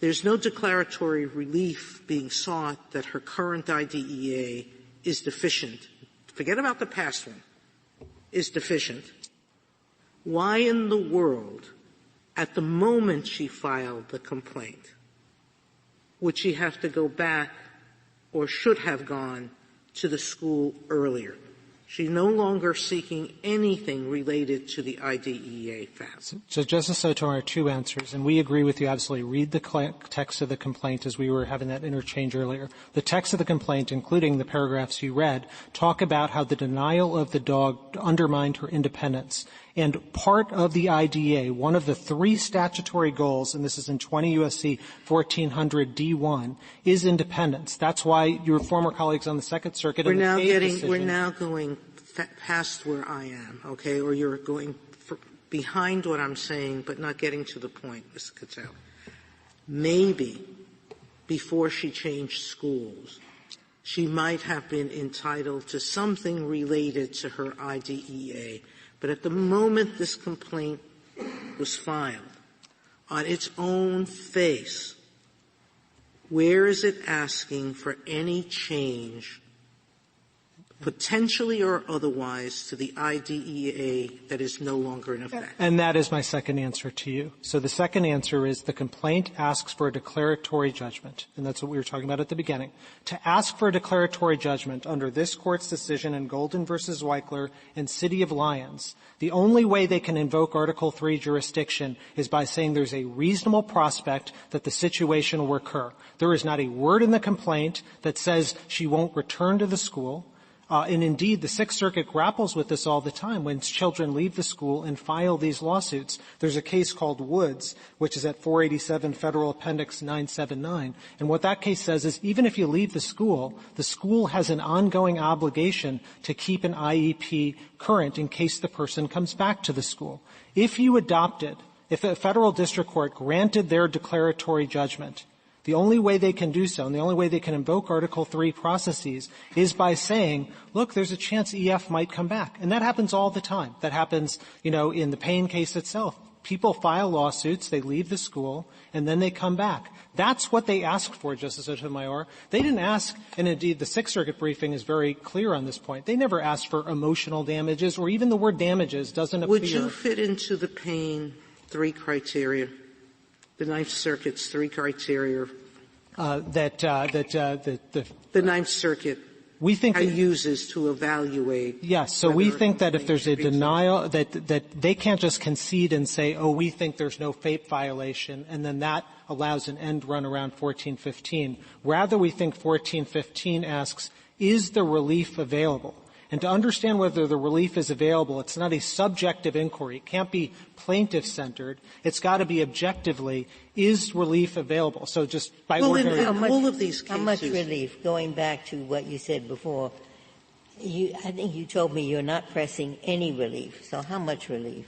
there's no declaratory relief being sought that her current IDEA is deficient. Forget about the past one. Is deficient. Why in the world, at the moment she filed the complaint, would she have to go back or should have gone to the school earlier? She's no longer seeking anything related to the IDEA facts. So, Justice Sotomayor, two answers, and we agree with you absolutely. Read the text of the complaint as we were having that interchange earlier. The text of the complaint, including the paragraphs you read, talk about how the denial of the dog undermined her independence. And part of the IDEA, one of the three statutory goals, and this is in 20 U.S.C. 1400 D1, is independence. That's why your former colleagues on the Second Circuit We're now going past where I am, okay? Or you're going behind what I'm saying, but not getting to the point, Mr. Cattell. Maybe before she changed schools, she might have been entitled to something related to her IDEA. But at the moment this complaint was filed, on its own face, where is it asking for any change, potentially or otherwise, to the IDEA that is no longer in effect? And that is my second answer to you. So the second answer is the complaint asks for a declaratory judgment, and that's what we were talking about at the beginning. To ask for a declaratory judgment under this Court's decision in Golden v. Weichler and City of Lyons, the only way they can invoke Article III jurisdiction is by saying there's a reasonable prospect that the situation will recur. There is not a word in the complaint that says she won't return to the school. And indeed, the Sixth Circuit grapples with this all the time when children leave the school and file these lawsuits. There's a case called Woods, which is at 487 Federal Appendix 979. And what that case says is even if you leave the school has an ongoing obligation to keep an IEP current in case the person comes back to the school. If you adopted, if a federal district court granted their declaratory judgment, the only way they can do so and the only way they can invoke Article III processes is by saying, look, there's a chance EF might come back. And that happens all the time. That happens, in the Payne case itself. People file lawsuits, they leave the school, and then they come back. That's what they asked for, Justice Sotomayor. They didn't ask, and indeed the Sixth Circuit briefing is very clear on this point. They never asked for emotional damages, or even the word damages doesn't appear. Would you fit into the Payne 3 criteria, the Ninth Circuit's 3 criteria? The Ninth Circuit we think uses to evaluate. Yes. So we think that if there's a denial, that they can't just concede and say, oh, we think there's no FAPE violation, and then that allows an end run around 1415. Rather, we think 1415 asks, is the relief available? And to understand whether the relief is available, it's not a subjective inquiry. It can't be plaintiff-centered. It's got to be objectively, is relief available? So just by ordinary... all of these cases... How much relief? Going back to what you said before, I think you told me you're not pressing any relief. So how much relief?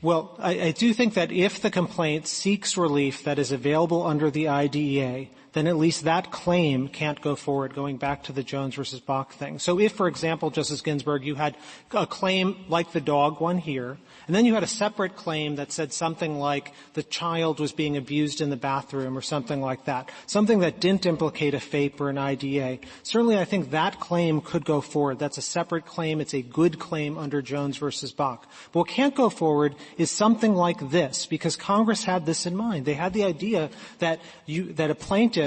Well, I do think that if the complaint seeks relief that is available under the IDEA, then at least that claim can't go forward, going back to the Jones versus Bach thing. So if, for example, Justice Ginsburg, you had a claim like the dog one here, and then you had a separate claim that said something like the child was being abused in the bathroom or something like that, something that didn't implicate a FAPE or an IDEA, certainly I think that claim could go forward. That's a separate claim. It's a good claim under Jones versus Bach. But what can't go forward is something like this, because Congress had this in mind. They had the idea that a plaintiff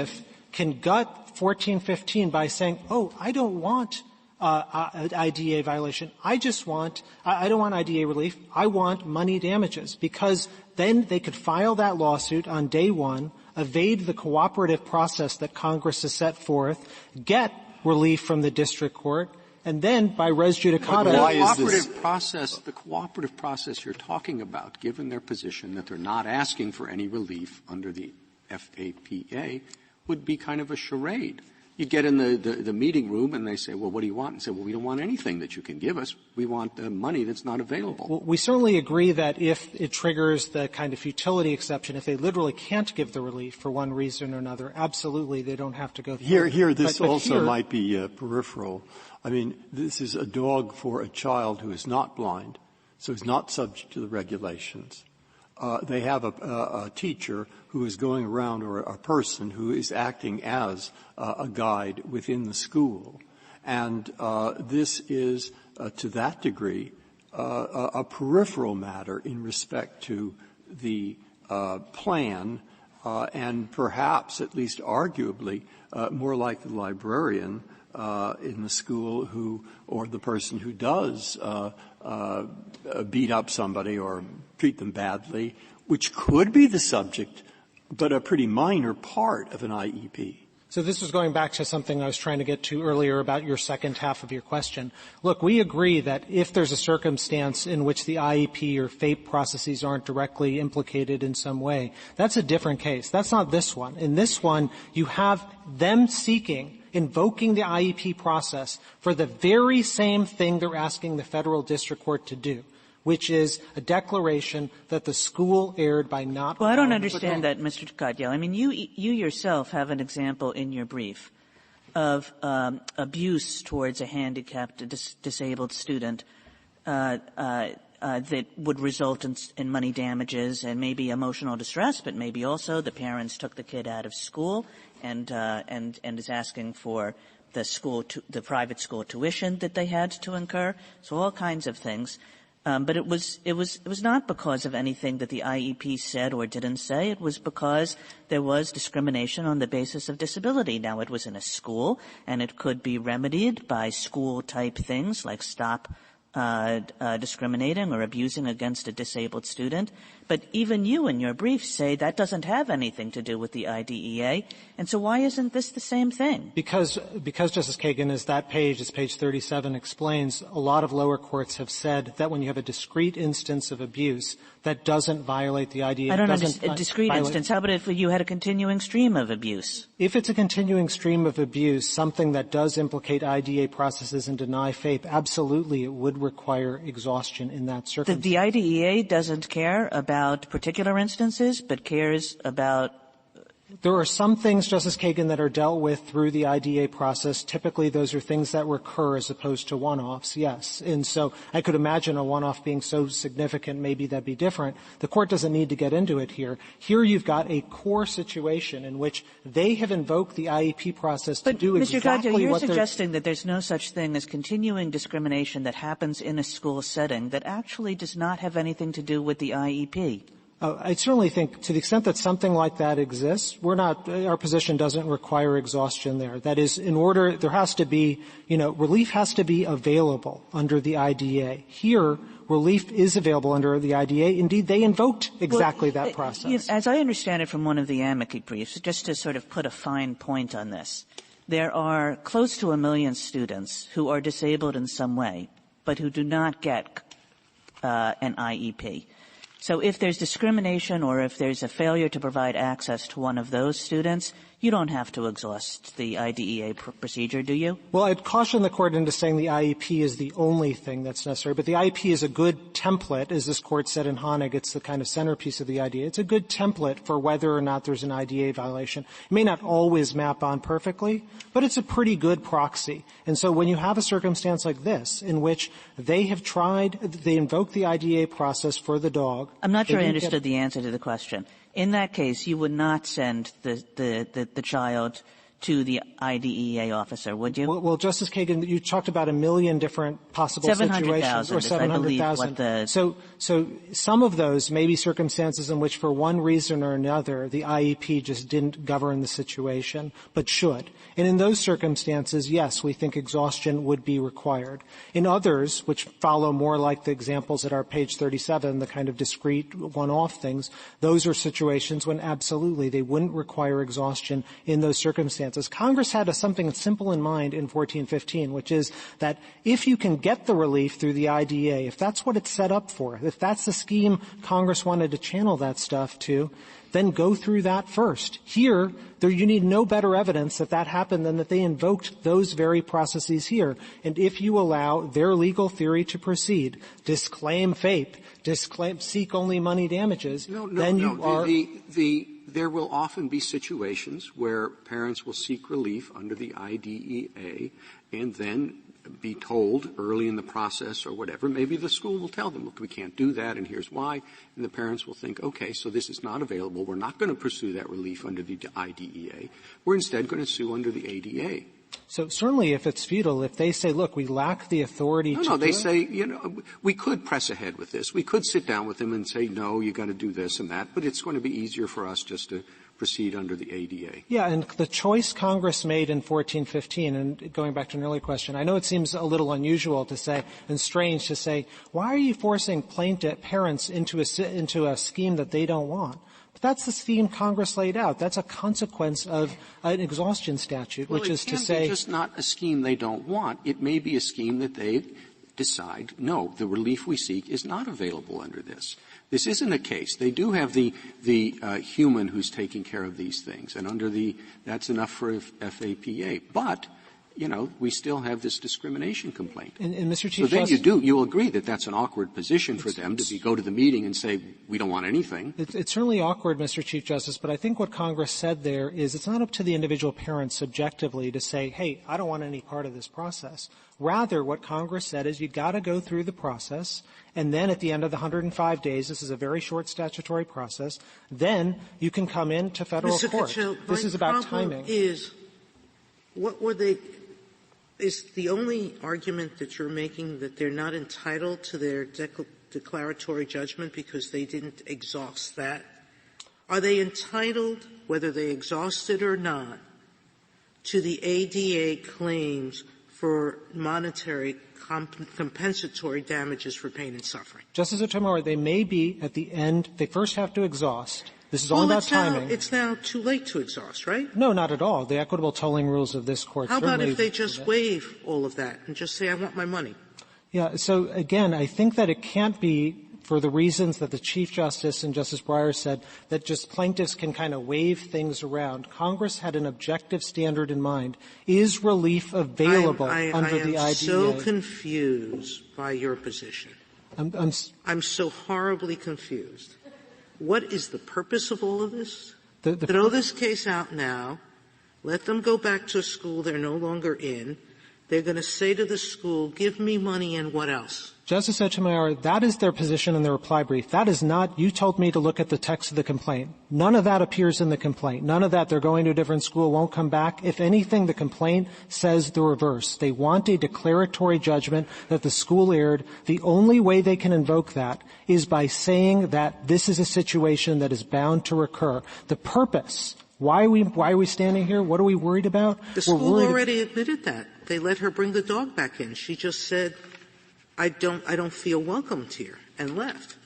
can gut 1415 by saying, oh, I don't want IDEA violation. I don't want IDEA relief. I want money damages, because then they could file that lawsuit on day one, evade the cooperative process that Congress has set forth, get relief from the district court, and then by res judicata. The cooperative process you're talking about, given their position that they're not asking for any relief under the FAPA, would be kind of a charade. You get in the meeting room and they say, well, what do you want? And say, well, we don't want anything that you can give us. We want money that's not available. Well, we certainly agree that if it triggers the kind of futility exception, if they literally can't give the relief for one reason or another, absolutely they don't have to go through. Here, this also might be peripheral. I mean, this is a dog for a child who is not blind, so is not subject to the regulations. They have a teacher who is going around, or a person who is acting as a guide within the school. And this is, to that degree, a peripheral matter in respect to the plan, and perhaps, at least arguably, more like the librarian in the school or the person who does beat up somebody or treat them badly, which could be the subject, but a pretty minor part of an IEP. So this was going back to something I was trying to get to earlier about your second half of your question. Look, we agree that if there's a circumstance in which the IEP or FAPE processes aren't directly implicated in some way, that's a different case. That's not this one. In this one, you have them invoking the IEP process for the very same thing they're asking the federal district court to do, which is a declaration that the school erred by not. Well, I don't understand that, Mr. Katyal. I mean, you yourself have an example in your brief of abuse towards a handicapped, disabled student that would result in money damages and maybe emotional distress, but maybe also the parents took the kid out of school and is asking for the private school tuition that they had to incur. So all kinds of things. But it was not because of anything that the IEP said or didn't say. It was because there was discrimination on the basis of disability. Now, it was in a school, and it could be remedied by school-type things like stop discriminating or abusing against a disabled student. But even you in your brief say that doesn't have anything to do with the IDEA. And so why isn't this the same thing? Because Justice Kagan, as that page, as page 37 explains, a lot of lower courts have said that when you have a discrete instance of abuse, that doesn't violate the IDEA. I don't understand. A discrete instance. How about if you had a continuing stream of abuse? If it's a continuing stream of abuse, something that does implicate IDEA processes and deny FAPE, absolutely it would require exhaustion in that circumstance. The IDEA doesn't care about particular instances, but cares about There are some things, Justice Kagan, that are dealt with through the IDEA process. Typically, those are things that recur as opposed to one-offs, yes. And so I could imagine a one-off being so significant, maybe that'd be different. The Court doesn't need to get into it here. Here you've got a core situation in which they have invoked the IEP process to do exactly Mr. Gaudio, you're what they're suggesting that there's no such thing as continuing discrimination that happens in a school setting that actually does not have anything to do with the IEP. I certainly think to the extent that something like that exists, our position doesn't require exhaustion there. That is, there has to be, relief has to be available under the IDEA. Here, relief is available under the IDEA. Indeed, they invoked exactly that process. As I understand it from one of the amici briefs, just to sort of put a fine point on this, there are close to 1 million students who are disabled in some way, but who do not get an IEP. So if there's discrimination or if there's a failure to provide access to one of those students, you don't have to exhaust the IDEA procedure, do you? Well, I'd caution the Court into saying the IEP is the only thing that's necessary. But the IEP is a good template, as this Court said in Honig. It's the kind of centerpiece of the IDEA. It's a good template for whether or not there's an IDEA violation. It may not always map on perfectly, but it's a pretty good proxy. And so when you have a circumstance like this, in which they invoke the IDEA process for the dog. I'm not sure I understood the answer to the question. In that case, you would not send the child to the IDEA officer, would you? Well, Justice Kagan, you talked about 1 million different possible situations, or 700,000. So some of those may be circumstances in which, for one reason or another, the IEP just didn't govern the situation, but should. And in those circumstances, yes, we think exhaustion would be required. In others, which follow more like the examples that are page 37, the kind of discrete one-off things, those are situations when absolutely they wouldn't require exhaustion in those circumstances. Congress had something simple in mind in 1415, which is that if you can get the relief through the IDEA, if that's what it's set up for, if that's the scheme Congress wanted to channel that stuff to, then go through that first. Here, you need no better evidence that that happened than that they invoked those very processes here. And if you allow their legal theory to proceed, disclaim FAPE, seek only money damages, there will often be situations where parents will seek relief under the IDEA and then be told early in the process or whatever. Maybe the school will tell them, look, we can't do that, and here's why. And the parents will think, okay, so this is not available. We're not going to pursue that relief under the IDEA. We're instead going to sue under the ADA. So certainly if it's futile, if they say, look, we lack the authority to they say, we could press ahead with this. We could sit down with them and say, no, you got to do this and that, but it's going to be easier for us just to proceed under the ADA. Yeah, and the choice Congress made in 1415, and going back to an earlier question, I know it seems a little unusual to say and strange to say, why are you forcing parents into a scheme that they don't want? But that's the scheme Congress laid out. That's a consequence of an exhaustion statute, which is to say — Well, it can't be just not a scheme they don't want. It may be a scheme that they decide, no, the relief we seek is not available under this. This isn't a case. They do have the human who's taking care of these things, and that's enough for FAPA. But, we still have this discrimination complaint. And Mr. Chief Justice, so then you'll agree that that's an awkward position for them to go to the meeting and say, we don't want anything. It's certainly awkward, Mr. Chief Justice, but I think what Congress said there is it's not up to the individual parent subjectively to say, hey, I don't want any part of this process. Rather, what Congress said is you got to go through the process, and then at the end of the 105 days, this is a very short statutory process, then you can come into federal court. Kuchel, this is about timing. Is the only argument that you're making that they're not entitled to their declaratory judgment because they didn't exhaust that? Are they entitled, whether they exhausted or not, to the ADA claims for monetary compensatory damages for pain and suffering? Justice Sotomayor, they may be at the end. They first have to exhaust. This is all about timing. It's now too late to exhaust, right? No, not at all. The equitable tolling rules of this Court. How about if they just waive all of that and just say, I want my money? Yeah. So again, I think that it can't be, for the reasons that the Chief Justice and Justice Breyer said, that just plaintiffs can kind of wave things around. Congress had an objective standard in mind. Is relief available under the IDEA? I am so confused by your position. I'm so horribly confused. What is the purpose of all of this? Throw this case out now. Let them go back to a school they're no longer in. They're going to say to the school, give me money and what else? Justice Sotomayor, that is their position in the reply brief. That is not, you told me to look at the text of the complaint. None of that appears in the complaint. None of that, they're going to a different school, won't come back. If anything, the complaint says the reverse. They want a declaratory judgment that the school erred. The only way they can invoke that is by saying that this is a situation that is bound to recur. The purpose, why are we standing here? What are we worried about? The school already admitted that. They let her bring the dog back in. She just said, I don't feel welcomed here, and left.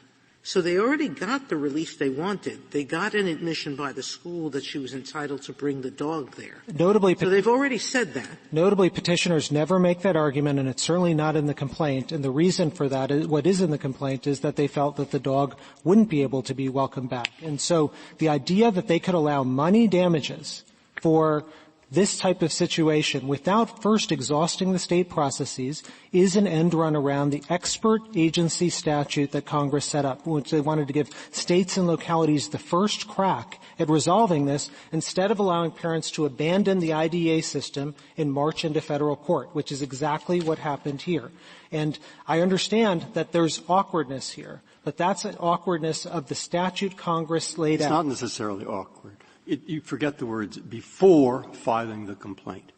So they already got the relief they wanted. They got an admission by the school that she was entitled to bring the dog there. So they've already said that. Notably, petitioners never make that argument, and it's certainly not in the complaint. And the reason for that is, what is in the complaint is that they felt that the dog wouldn't be able to be welcomed back. And so the idea that they could allow money damages for this type of situation without first exhausting the state processes is an end run around the expert agency statute that Congress set up, which they wanted to give states and localities the first crack at resolving this instead of allowing parents to abandon the IDEA system and march into federal court, which is exactly what happened here. And I understand that there's awkwardness here, but that's an awkwardness of the statute Congress laid out. It's not necessarily awkward. You forget the words before filing the complaint.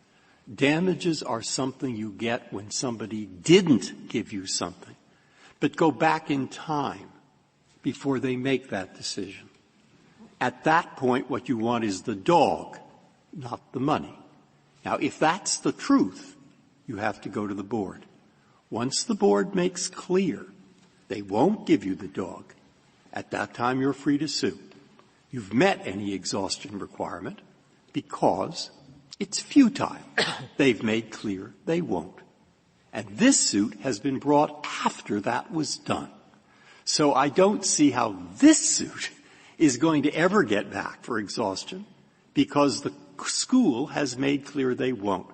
Damages are something you get when somebody didn't give you something. But go back in time before they make that decision. At that point, what you want is the dog, not the money. Now, if that's the truth, you have to go to the board. Once the board makes clear they won't give you the dog, at that time you're free to sue. You've met any exhaustion requirement because it's futile. They've made clear they won't. And this suit has been brought after that was done. So I don't see how this suit is going to ever get back for exhaustion because the school has made clear they won't.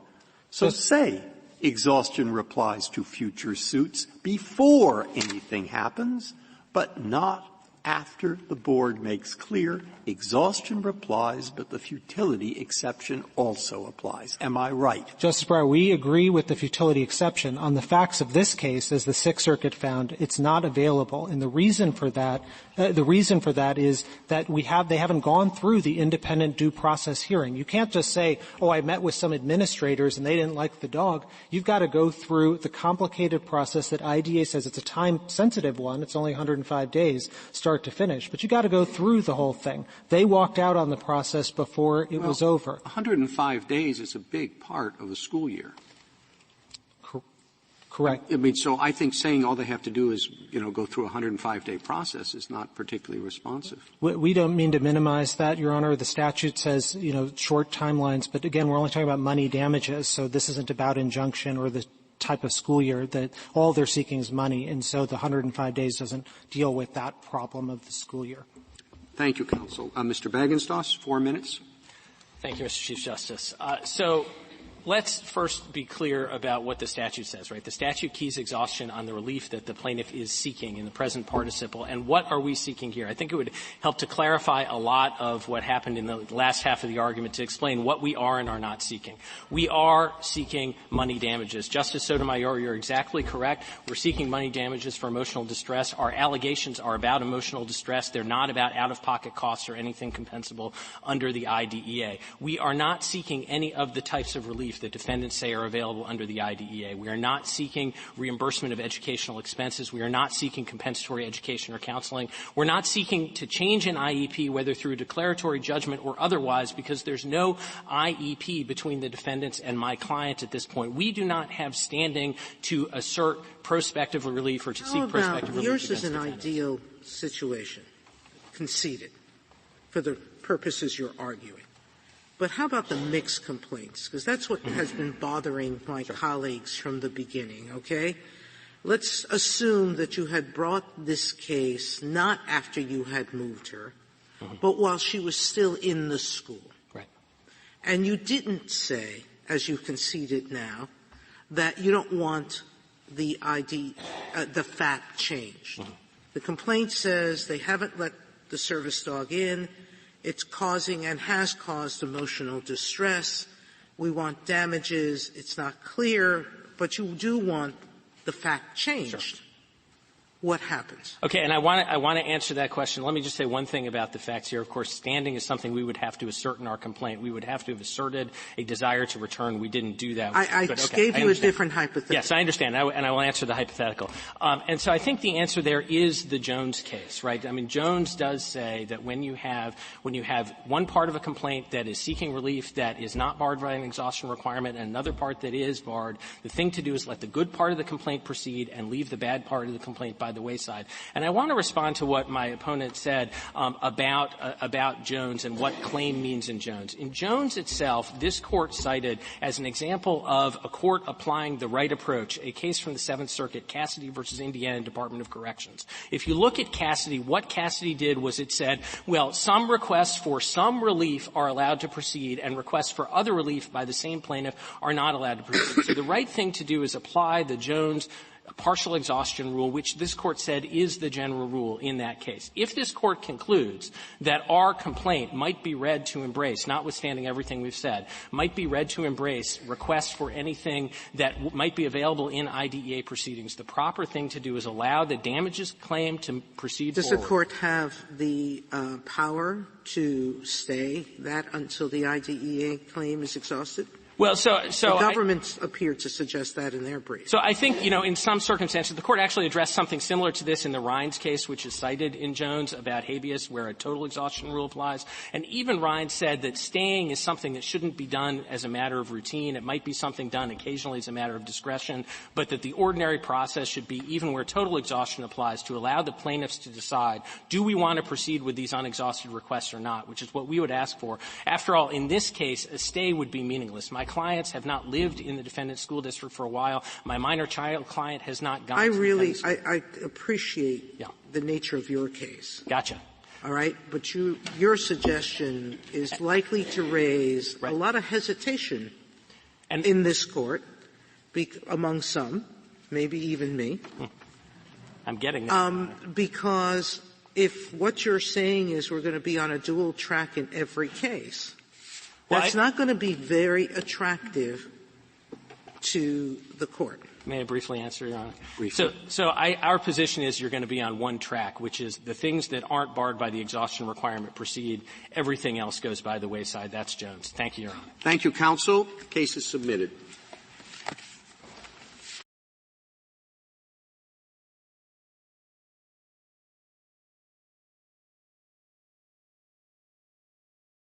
So say exhaustion applies to future suits before anything happens, but not after the board makes clear exhaustion applies, but the futility exception also applies. Am I right? Justice Breyer, we agree with the futility exception. On the facts of this case, as the Sixth Circuit found, it's not available. And the reason for that is that they haven't gone through the independent due process hearing. You can't just say, oh, I met with some administrators and they didn't like the dog. You've got to go through the complicated process that IDEA says it's a time-sensitive one. It's only 105 days, start to finish. But you got to go through the whole thing. They walked out on the process before it was over. 105 days is a big part of a school year. Correct. I mean, so I think saying all they have to do is, go through a 105-day process is not particularly responsive. We don't mean to minimize that, Your Honor. The statute says, short timelines. But again, we're only talking about money damages. So this isn't about injunction or the type of school year that all they're seeking is money. And so the 105 days doesn't deal with that problem of the school year. Thank you, counsel. Mr. Bagenstos, 4 minutes. Thank you, Mr. Chief Justice. So let's first be clear about what the statute says, right? The statute keys exhaustion on the relief that the plaintiff is seeking in the present participle. And what are we seeking here? I think it would help to clarify a lot of what happened in the last half of the argument to explain what we are and are not seeking. We are seeking money damages. Justice Sotomayor, you're exactly correct. We're seeking money damages for emotional distress. Our allegations are about emotional distress. They're not about out-of-pocket costs or anything compensable under the IDEA. We are not seeking any of the types of relief that defendants say are available under the IDEA. We are not seeking reimbursement of educational expenses. We are not seeking compensatory education or counseling. We're not seeking to change an IEP, whether through declaratory judgment or otherwise, because there's no IEP between the defendants and my client at this point. We do not have standing to assert prospective relief or to seek prospective relief. Yours is an ideal situation, conceded, for the purposes you're arguing. But how about the mixed complaints? Because that's what has been bothering my colleagues from the beginning, okay? Let's assume that you had brought this case not after you had moved her, but while she was still in the school. Right. And you didn't say, as you conceded now, that you don't want the the fact changed. The complaint says they haven't let the service dog in. it's causing and has caused emotional distress. We want damages. It's not clear, but you do want the fact changed. Sure. What happens? Okay, and I want to answer that question. Let me just say one thing about the facts here. Of course, standing is something we would have to assert in our complaint. We would have to have asserted a desire to return. We didn't do that. I gave you a different hypothetical. Yes, I understand, and I will answer the hypothetical. And so I think the answer there is the Jones case, right? I mean, Jones does say that when you have one part of a complaint that is seeking relief that is not barred by an exhaustion requirement and another part that is barred, the thing to do is let the good part of the complaint proceed and leave the bad part of the complaint by the wayside. And I want to respond to what my opponent said about Jones and what claim means in Jones. In Jones itself, this court cited as an example of a court applying the right approach, a case from the Seventh Circuit, Cassidy versus Indiana Department of Corrections. If you look at Cassidy, what Cassidy did was it said, well, some requests for some relief are allowed to proceed and requests for other relief by the same plaintiff are not allowed to proceed. So the right thing to do is apply the Jones partial exhaustion rule, which this court said is the general rule in that case. If this court concludes that our complaint might be read to embrace, notwithstanding everything we've said, might be read to embrace requests for anything that might be available in IDEA proceedings, the proper thing to do is allow the damages claim to proceed forward. Does the court have the power to stay that until the IDEA claim is exhausted? Well, so the government appeared to suggest that in their brief. So I think, in some circumstances, the court actually addressed something similar to this in the Rines case, which is cited in Jones about habeas, where a total exhaustion rule applies. And even Rines said that staying is something that shouldn't be done as a matter of routine. It might be something done occasionally as a matter of discretion, but that the ordinary process should be, even where total exhaustion applies, to allow the plaintiffs to decide, do we want to proceed with these unexhausted requests or not, which is what we would ask for. After all, in this case, a stay would be meaningless. My clients have not lived in the defendant's school district for a while. My minor child client has not gone to I appreciate the nature of your case. Gotcha. All right? But your suggestion is likely to raise a lot of hesitation in this court among some, maybe even me. I'm getting that. Because if what you're saying is we're going to be on a dual track in every case, that's not going to be very attractive to the court. May I briefly answer, Your Honor? Briefly. Our position is you're going to be on one track, which is the things that aren't barred by the exhaustion requirement proceed. Everything else goes by the wayside. That's Jones. Thank you, Your Honor. Thank you, counsel. The case is submitted.